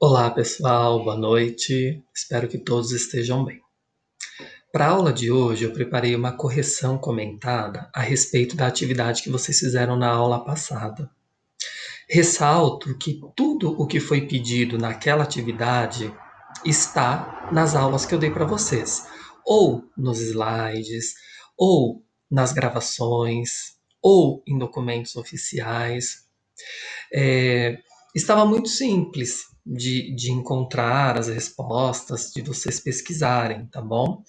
Olá pessoal, boa noite. Espero que todos estejam bem. Para a aula de hoje, eu preparei uma correção comentada a respeito da atividade que vocês fizeram na aula passada. Ressalto que tudo o que foi pedido naquela atividade está nas aulas que eu dei para vocês, ou nos slides, ou nas gravações, ou em documentos oficiais. É, Estava muito simples de encontrar as respostas, de vocês pesquisarem, tá bom?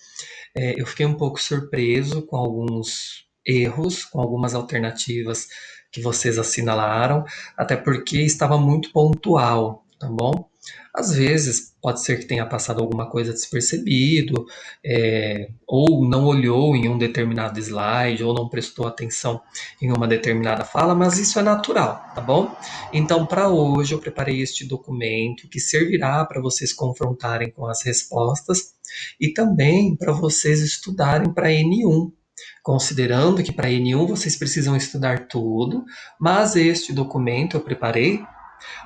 Eu fiquei um pouco surpreso com alguns erros, com algumas alternativas que vocês assinalaram, até porque estava muito pontual, tá bom? Às vezes pode ser que tenha passado alguma coisa despercebido, ou não olhou em um determinado slide, ou não prestou atenção em uma determinada fala, mas isso é natural, tá bom? Então, para hoje, eu preparei este documento que servirá para vocês confrontarem com as respostas e também para vocês estudarem para N1, considerando que para N1 vocês precisam estudar tudo, mas este documento eu preparei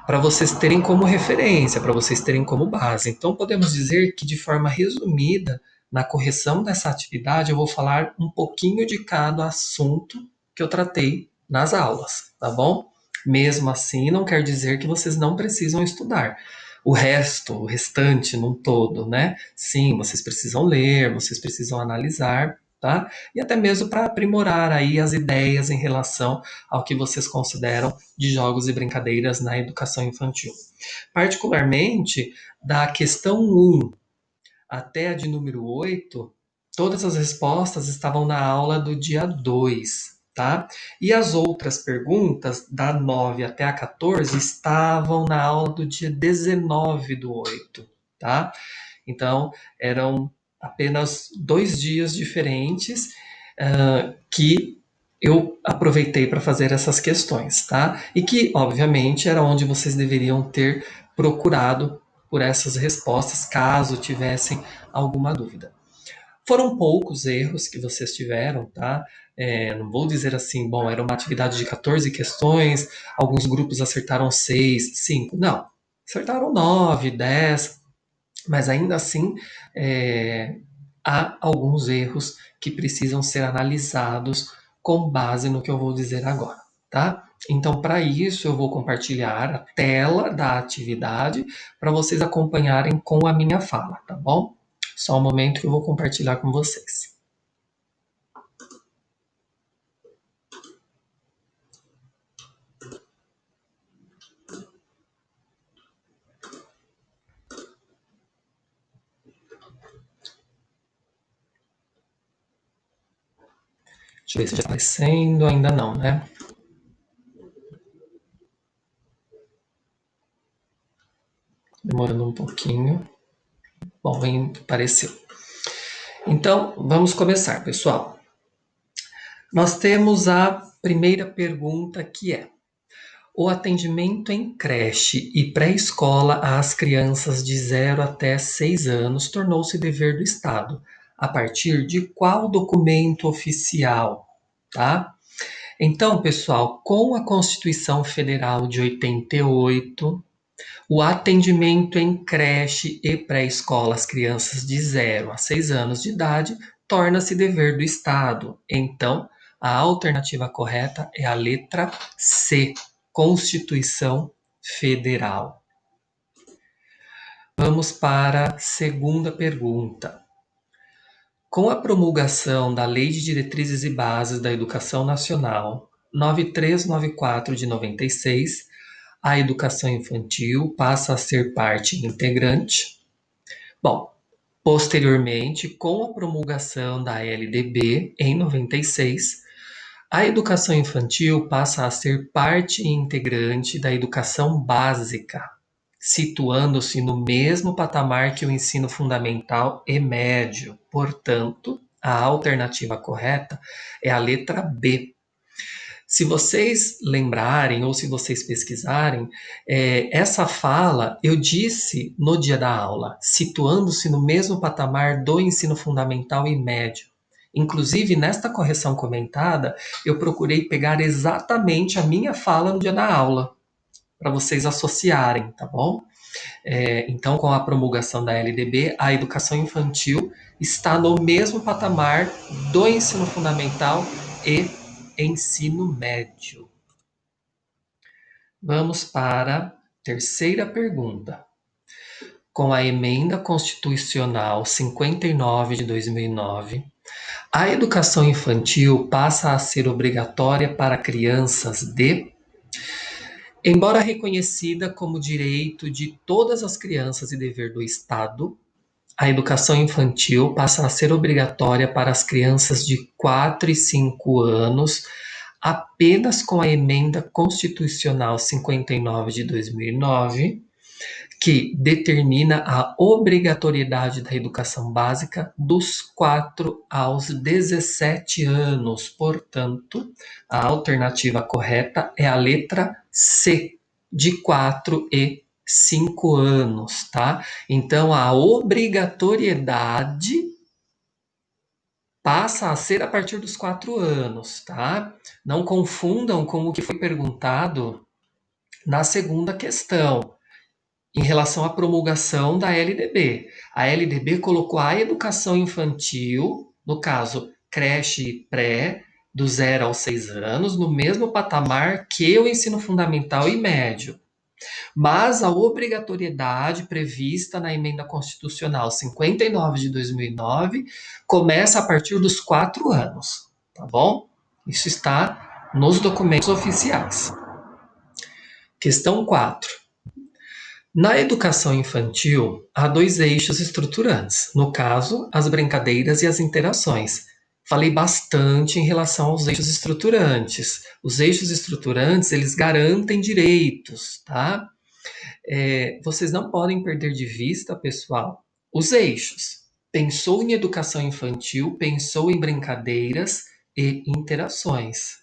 para vocês terem como referência, para vocês terem como base. Então, podemos dizer que, de forma resumida, na correção dessa atividade, eu vou falar um pouquinho de cada assunto que eu tratei nas aulas, tá bom? Mesmo assim, não quer dizer que vocês não precisam estudar. O resto, o restante, num todo, né? Sim, vocês precisam ler, vocês precisam analisar, tá? E até mesmo para aprimorar aí as ideias em relação ao que vocês consideram de jogos e brincadeiras na educação infantil. Particularmente, da questão 1 até a de número 8, todas as respostas estavam na aula do dia 2, tá? E as outras perguntas, da 9 até a 14, estavam na aula do dia 19 do 8, tá? Então, eram apenas 2 dias diferentes que eu aproveitei para fazer essas questões, tá? E que, obviamente, era onde vocês deveriam ter procurado por essas respostas, caso tivessem alguma dúvida. Foram poucos erros que vocês tiveram, tá? Não vou dizer assim, bom, era uma atividade de 14 questões, alguns grupos acertaram 6, 5. Não, acertaram 9, 10, mas ainda assim há alguns erros que precisam ser analisados com base no que eu vou dizer agora, tá? Então, para isso, eu vou compartilhar a tela da atividade para vocês acompanharem com a minha fala, tá bom? Só um momento que eu vou compartilhar com vocês. Deixa eu ver se já está aparecendo, ainda não, né? Demorando um pouquinho. Bom, apareceu. Então, vamos começar, pessoal. Nós temos a primeira pergunta que é: o atendimento em creche e pré-escola às crianças de 0 até 6 anos tornou-se dever do Estado, a partir de qual documento oficial, tá? Então, pessoal, com a Constituição Federal de 88, o atendimento em creche e pré-escola às crianças de 0 a 6 anos de idade torna-se dever do Estado. Então, a alternativa correta é a letra C, Constituição Federal. Vamos para a segunda pergunta. Com a promulgação da Lei de Diretrizes e Bases da Educação Nacional 9394 de 96, a educação infantil passa a ser parte integrante. Bom, posteriormente, com a promulgação da LDB em 96, a educação infantil passa a ser parte integrante da educação básica, situando-se no mesmo patamar que o ensino fundamental e médio. Portanto, a alternativa correta é a letra B. Se vocês lembrarem ou se vocês pesquisarem, essa fala eu disse no dia da aula, situando-se no mesmo patamar do ensino fundamental e médio. Inclusive, nesta correção comentada, eu procurei pegar exatamente a minha fala no dia da aula, para vocês associarem, tá bom? Então, com a promulgação da LDB, a educação infantil está no mesmo patamar do ensino fundamental e ensino médio. Vamos para a terceira pergunta. Com a Emenda Constitucional 59 de 2009, a educação infantil passa a ser obrigatória para crianças de. Embora reconhecida como direito de todas as crianças e dever do Estado, a educação infantil passa a ser obrigatória para as crianças de 4 e 5 anos apenas com a Emenda Constitucional 59 de 2009, que determina a obrigatoriedade da educação básica dos 4 aos 17 anos. Portanto, a alternativa correta é a letra C, de 4 e 5 anos, tá? Então, a obrigatoriedade passa a ser a partir dos 4 anos, tá? Não confundam com o que foi perguntado na segunda questão, em relação à promulgação da LDB. A LDB colocou a educação infantil, no caso, creche e pré, do 0 aos 6 anos, no mesmo patamar que o ensino fundamental e médio. Mas a obrigatoriedade prevista na Emenda Constitucional 59 de 2009 começa a partir dos 4 anos, tá bom? Isso está nos documentos oficiais. Questão 4. Na educação infantil, há 2 eixos estruturantes, no caso, as brincadeiras e as interações. Falei bastante em relação aos eixos estruturantes. Os eixos estruturantes, eles garantem direitos, tá? Vocês não podem perder de vista, pessoal, os eixos. Pensou em educação infantil, pensou em brincadeiras e interações.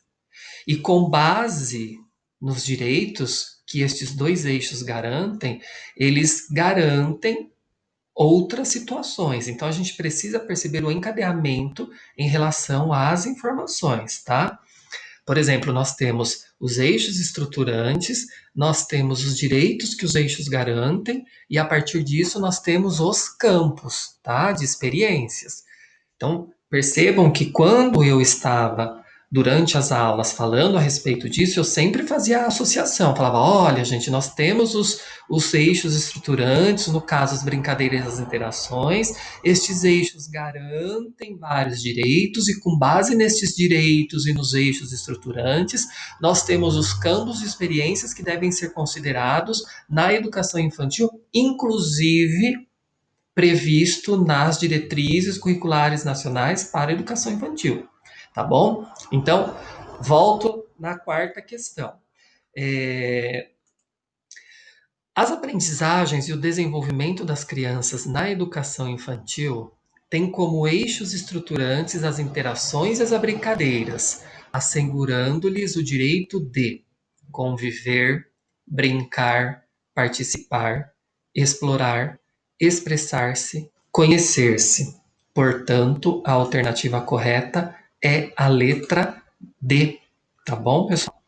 E com base nos direitos que estes 2 eixos garantem, eles garantem outras situações. Então a gente precisa perceber o encadeamento em relação às informações, tá? Por exemplo, nós temos os eixos estruturantes, nós temos os direitos que os eixos garantem, e a partir disso nós temos os campos, tá? De experiências. Então, percebam que quando eu estava durante as aulas falando a respeito disso, eu sempre fazia a associação, falava, olha, gente, nós temos os eixos estruturantes, no caso, as brincadeiras e as interações, estes eixos garantem vários direitos, e com base nestes direitos e nos eixos estruturantes, nós temos os campos de experiências que devem ser considerados na educação infantil, inclusive previsto nas diretrizes curriculares nacionais para a educação infantil, tá bom? Então, volto na quarta questão. As aprendizagens e o desenvolvimento das crianças na educação infantil têm como eixos estruturantes as interações e as brincadeiras, assegurando-lhes o direito de conviver, brincar, participar, explorar, expressar-se, conhecer-se. Portanto, a alternativa correta é a letra D, tá bom, pessoal?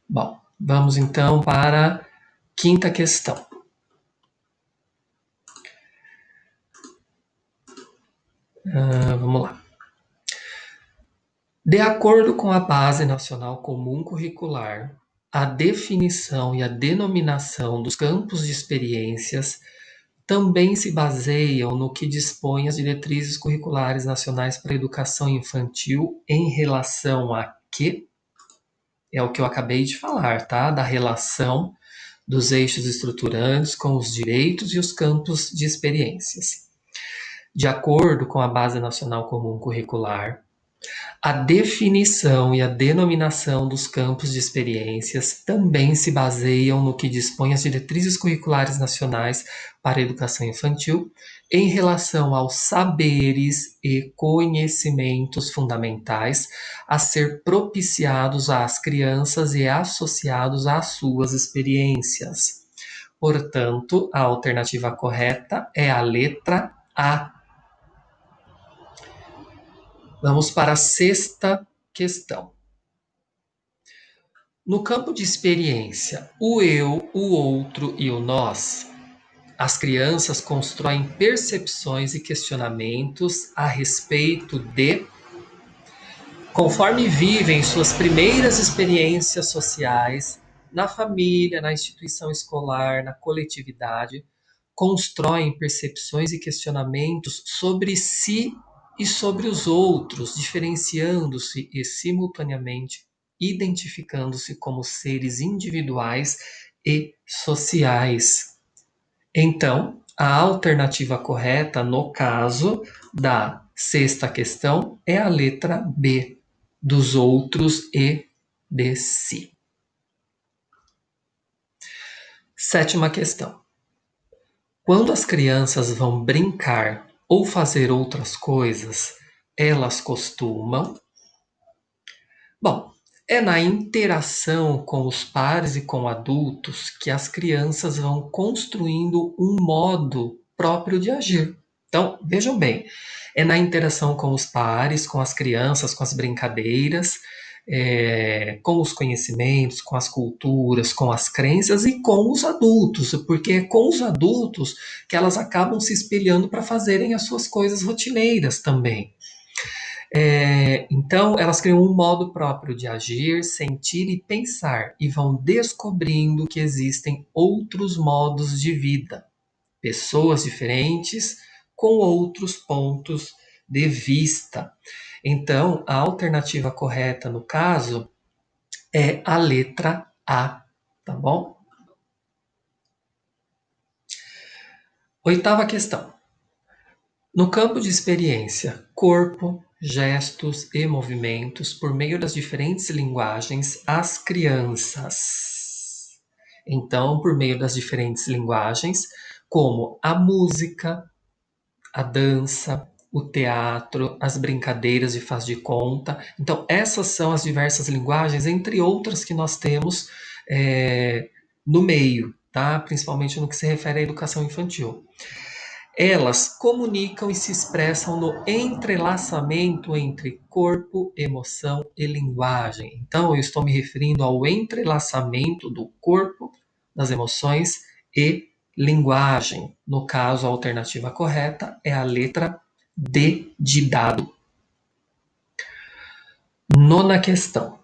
Bom, vamos então para a quinta questão. Vamos lá. De acordo com a Base Nacional Comum Curricular, a definição e a denominação dos campos de experiências também se baseiam no que dispõem as diretrizes curriculares nacionais para a educação infantil em relação a quê? É o que eu acabei de falar, tá? Da relação dos eixos estruturantes com os direitos e os campos de experiências. De acordo com a Base Nacional Comum Curricular, a definição e a denominação dos campos de experiências também se baseiam no que dispõem as diretrizes curriculares nacionais para a educação infantil em relação aos saberes e conhecimentos fundamentais a ser propiciados às crianças e associados às suas experiências. Portanto, a alternativa correta é a letra A. Vamos para a sexta questão. No campo de experiência, o eu, o outro e o nós, as crianças constroem percepções e questionamentos a respeito de, conforme vivem suas primeiras experiências sociais, na família, na instituição escolar, na coletividade, constroem percepções e questionamentos sobre si e sobre os outros, diferenciando-se e simultaneamente identificando-se como seres individuais e sociais. Então, a alternativa correta, no caso da sexta questão, é a letra B, dos outros e de si. Sétima questão. Quando as crianças vão brincar ou fazer outras coisas, elas costumam. Bom, é na interação com os pares e com adultos que as crianças vão construindo um modo próprio de agir. Então, vejam bem, é na interação com os pares, com as crianças, com as brincadeiras, com os conhecimentos, com as culturas, com as crenças e com os adultos, porque é com os adultos que elas acabam se espelhando para fazerem as suas coisas rotineiras também. Então, elas criam um modo próprio de agir, sentir e pensar, e vão descobrindo que existem outros modos de vida, pessoas diferentes com outros pontos de vista. Então, a alternativa correta no caso é a letra A, tá bom? Oitava questão. No campo de experiência, corpo, gestos e movimentos, por meio das diferentes linguagens, as crianças. Então, por meio das diferentes linguagens, como a música, a dança, o teatro, as brincadeiras de faz de conta. Então, essas são as diversas linguagens, entre outras que nós temos no meio, tá? Principalmente no que se refere à educação infantil. Elas comunicam e se expressam no entrelaçamento entre corpo, emoção e linguagem. Então, eu estou me referindo ao entrelaçamento do corpo, das emoções e linguagem. No caso, a alternativa correta é a letra D de dado. Nona questão.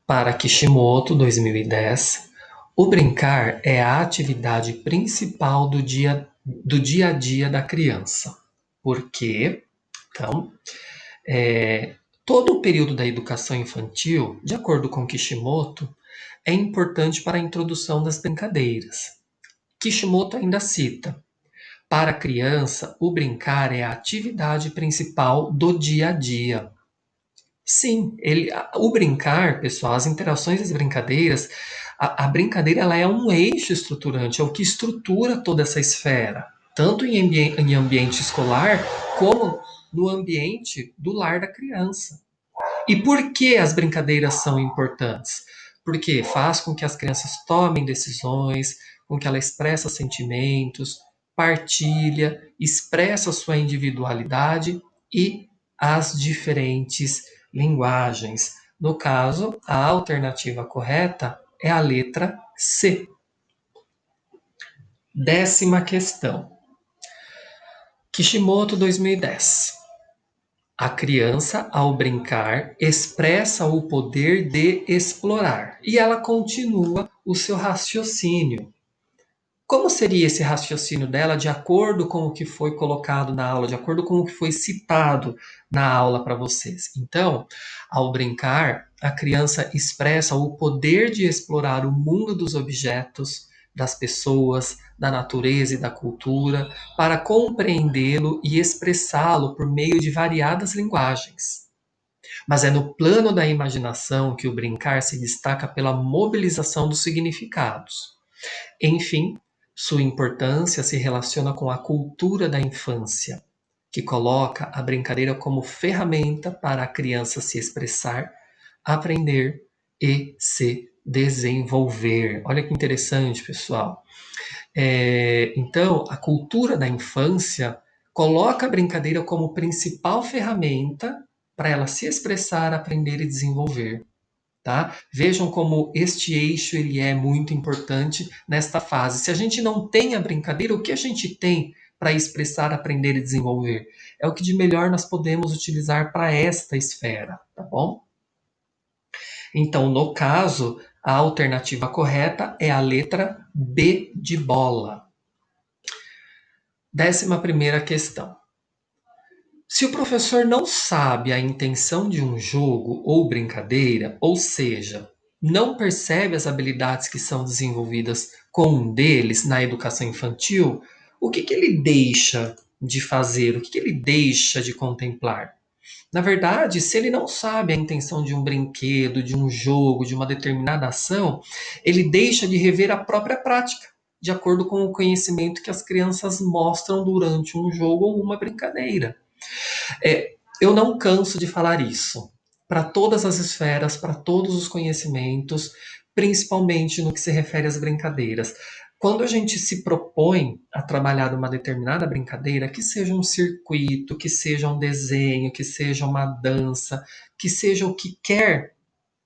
Para Kishimoto, 2010, o brincar é a atividade principal do dia a dia da criança. Por quê? Então, todo o período da educação infantil, de acordo com Kishimoto, é importante para a introdução das brincadeiras. Kishimoto ainda cita: para a criança, o brincar é a atividade principal do dia a dia. Sim, o brincar, pessoal, as interações e as brincadeiras, a brincadeira ela é um eixo estruturante, é o que estrutura toda essa esfera, tanto em ambiente escolar, como no ambiente do lar da criança. E por que as brincadeiras são importantes? Porque faz com que as crianças tomem decisões, com que ela expressa sentimentos, partilha, expressa sua individualidade e as diferentes linguagens. No caso, a alternativa correta é a letra C. Décima questão. Kishimoto 2010. A criança, ao brincar, expressa o poder de explorar e ela continua o seu raciocínio. Como seria esse raciocínio dela de acordo com o que foi colocado na aula, de acordo com o que foi citado na aula para vocês? Então, ao brincar, a criança expressa o poder de explorar o mundo dos objetos, das pessoas, da natureza e da cultura, para compreendê-lo e expressá-lo por meio de variadas linguagens. Mas é no plano da imaginação que o brincar se destaca pela mobilização dos significados. Enfim, sua importância se relaciona com a cultura da infância, que coloca a brincadeira como ferramenta para a criança se expressar, aprender e se desenvolver. Olha que interessante, pessoal. Então, a cultura da infância coloca a brincadeira como principal ferramenta para ela se expressar, aprender e desenvolver. tá? Vejam como este eixo ele é muito importante nesta fase. Se a gente não tem a brincadeira, o que a gente tem para expressar, aprender e desenvolver? É o que de melhor nós podemos utilizar para esta esfera, tá bom? Então, no caso, a alternativa correta é a letra B de bola. 11ª questão. Se o professor não sabe a intenção de um jogo ou brincadeira, ou seja, não percebe as habilidades que são desenvolvidas com um deles na educação infantil, o que ele deixa de fazer? O que ele deixa de contemplar? Na verdade, se ele não sabe a intenção de um brinquedo, de um jogo, de uma determinada ação, ele deixa de rever a própria prática, de acordo com o conhecimento que as crianças mostram durante um jogo ou uma brincadeira. Eu não canso de falar isso. Para todas as esferas, para todos os conhecimentos, principalmente no que se refere às brincadeiras. Quando a gente se propõe a trabalhar uma determinada brincadeira, que seja um circuito, que seja um desenho, que seja uma dança, que seja o que quer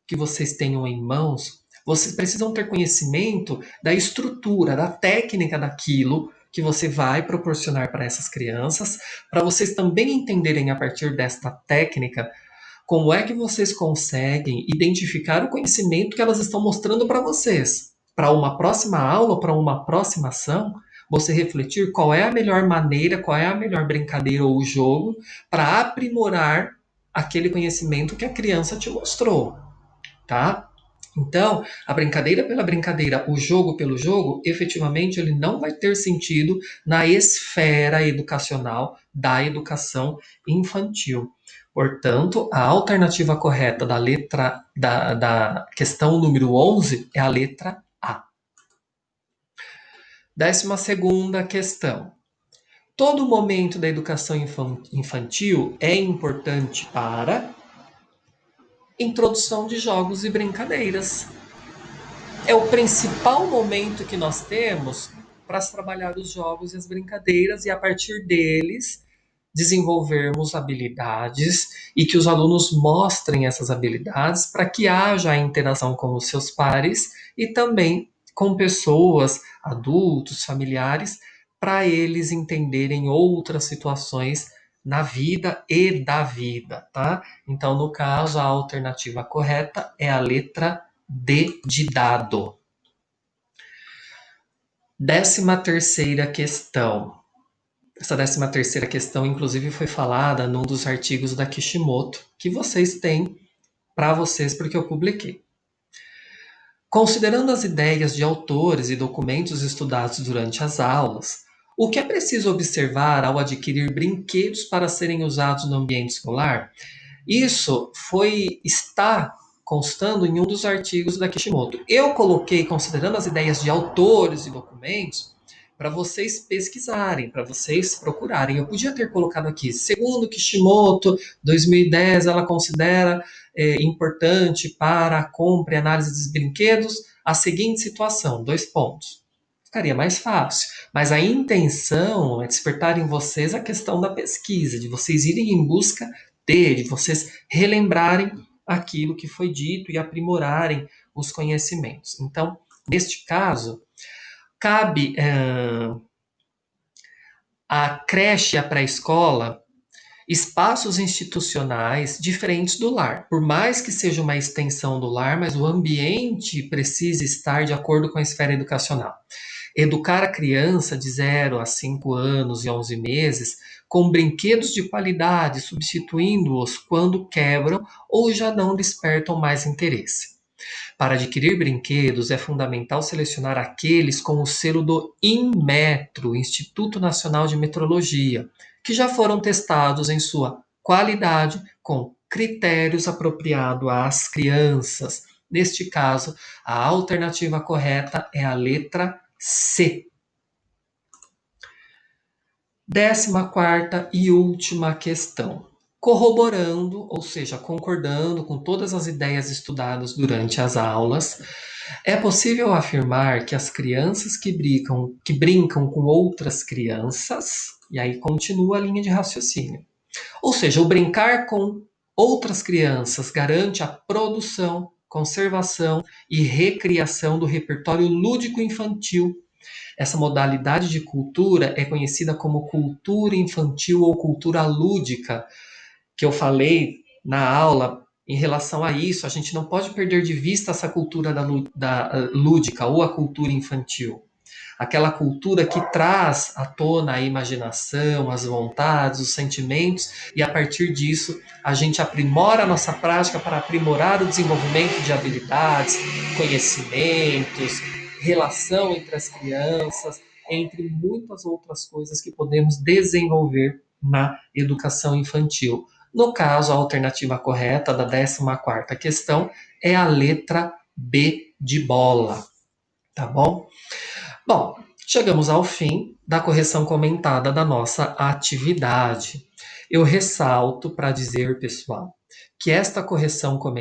que vocês tenham em mãos, vocês precisam ter conhecimento da estrutura, da técnica daquilo que você vai proporcionar para essas crianças, para vocês também entenderem a partir desta técnica como é que vocês conseguem identificar o conhecimento que elas estão mostrando para vocês. Para uma próxima aula, para uma próxima ação, você refletir qual é a melhor maneira, qual é a melhor brincadeira ou jogo para aprimorar aquele conhecimento que a criança te mostrou, tá? Então, a brincadeira pela brincadeira, o jogo pelo jogo, efetivamente ele não vai ter sentido na esfera educacional da educação infantil. Portanto, a alternativa correta da questão número 11 é a letra A. 12ª questão. Todo momento da educação infantil é importante para introdução de jogos e brincadeiras. É o principal momento que nós temos para trabalhar os jogos e as brincadeiras e a partir deles desenvolvermos habilidades e que os alunos mostrem essas habilidades para que haja a interação com os seus pares e também com pessoas, adultos, familiares, para eles entenderem outras situações na vida e da vida, tá? Então, no caso, a alternativa correta é a letra D de dado. 13ª questão. Essa 13ª questão, inclusive, foi falada num dos artigos da Kishimoto, que vocês têm para vocês, porque eu publiquei. Considerando as ideias de autores e documentos estudados durante as aulas, o que é preciso observar ao adquirir brinquedos para serem usados no ambiente escolar? Isso está constando em um dos artigos da Kishimoto. Eu coloquei, considerando as ideias de autores e documentos, para vocês pesquisarem, para vocês procurarem. Eu podia ter colocado aqui, segundo Kishimoto, 2010, ela considera importante para a compra e análise dos brinquedos a seguinte situação, 2 pontos. Ficaria mais fácil. Mas a intenção é despertar em vocês a questão da pesquisa, de vocês irem em busca de vocês relembrarem aquilo que foi dito e aprimorarem os conhecimentos. Então, neste caso, cabe à creche e à pré-escola espaços institucionais diferentes do lar. Por mais que seja uma extensão do lar, mas o ambiente precisa estar de acordo com a esfera educacional. Educar a criança de 0 a 5 anos e 11 meses com brinquedos de qualidade, substituindo-os quando quebram ou já não despertam mais interesse. Para adquirir brinquedos, é fundamental selecionar aqueles com o selo do INMETRO, Instituto Nacional de Metrologia, que já foram testados em sua qualidade com critérios apropriados às crianças. Neste caso, a alternativa correta é a letra C. 14ª e última questão. Corroborando, ou seja, concordando com todas as ideias estudadas durante as aulas, é possível afirmar que as crianças que brincam com outras crianças, e aí continua a linha de raciocínio. Ou seja, o brincar com outras crianças garante a produção conservação e recriação do repertório lúdico infantil. Essa modalidade de cultura é conhecida como cultura infantil ou cultura lúdica, que eu falei na aula. Em relação a isso, a gente não pode perder de vista essa cultura da lúdica ou a cultura infantil. Aquela cultura que traz à tona a imaginação, as vontades, os sentimentos, e a partir disso a gente aprimora a nossa prática para aprimorar o desenvolvimento de habilidades, conhecimentos, relação entre as crianças, entre muitas outras coisas que podemos desenvolver na educação infantil. No caso, a alternativa correta da 14ª questão é a letra B de bola, tá bom? Bom, chegamos ao fim da correção comentada da nossa atividade. Eu ressalto para dizer, pessoal, que esta correção comentada